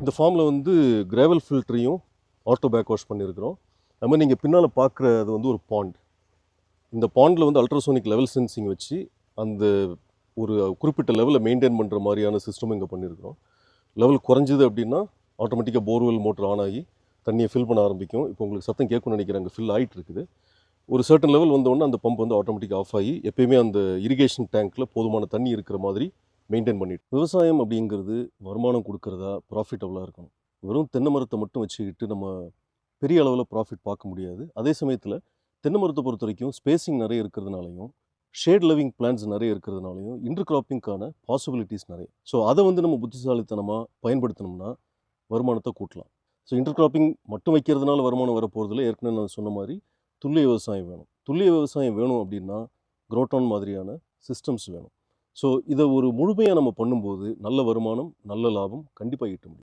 இந்த ஃபார்மில் வந்து கிராவல் ஃபில்டரையும் ஆட்டோ பேக் வாஷ் பண்ணியிருக்கிறோம். அது மாதிரி நீங்கள் பின்னால் பார்க்குறது வந்து ஒரு பாண்ட். இந்த பாண்டில் வந்து அல்ட்ராசோனிக் லெவல் சென்சிங் வச்சு அந்த ஒரு குறிப்பிட்ட லெவலில் மெயின்டைன் பண்ணுற மாதிரியான சிஸ்டமும் இங்கே பண்ணியிருக்கிறோம். லெவல் குறைஞ்சிது அப்படின்னா ஆட்டோமேட்டிக்காக போர்வெல் மோட்டர் ஆன் ஆகி தண்ணியை ஃபில் பண்ண ஆரம்பிக்கும். இப்போ உங்களுக்கு சத்தம் கேட்கும்னு நினைக்கிறேன், அங்கே ஃபில் ஆகிட்டு இருக்குது. ஒரு சர்டன் லெவல் வந்தோடனே அந்த பம்ப் வந்து ஆட்டோமேட்டிக்காக ஆஃப் ஆகி எப்பயுமே அந்த இரிகேஷன் டேங்க்கில் போதுமான தண்ணி இருக்கிற மாதிரி மெயின்டைன் பண்ணிட்டு. விவசாயம் அப்படிங்கிறது வருமானம் கொடுக்குறதா, ப்ராஃபிட்டபுளாக இருக்கணும். வெறும் தென்னை மரத்தை மட்டும் வச்சுக்கிட்டு நம்ம பெரிய அளவில் ப்ராஃபிட் பார்க்க முடியாது. அதே சமயத்தில் தென்னை மரத்தை பொறுத்த வரைக்கும் ஸ்பேசிங் நிறைய இருக்கிறதுனாலையும், ஷேட் லிவிங் பிளான்ஸ் நிறைய இருக்கிறதுனாலையும் இன்டர் கிராப்பிங்கான பாசிபிலிட்டிஸ் நிறைய. ஸோ அதை வந்து நம்ம புத்திசாலித்தனமாக பயன்படுத்தினோம்னா வருமானத்தை கூட்டலாம். ஸோ இன்டர் கிராப்பிங் மட்டும் வைக்கிறதுனால வருமானம் வரப்போகிறதுல ஏற்கனவே நான் சொன்ன மாதிரி துல்லிய விவசாயம் வேணும். துல்லிய விவசாயம் வேணும் அப்படின்னா குரோட்டான் மாதிரியான சிஸ்டம்ஸ் வேணும். ஸோ இதை ஒரு முழுமையாக நம்ம பண்ணும்போது நல்ல வருமானம், நல்ல லாபம் கண்டிப்பாக ஈட்ட முடியும்.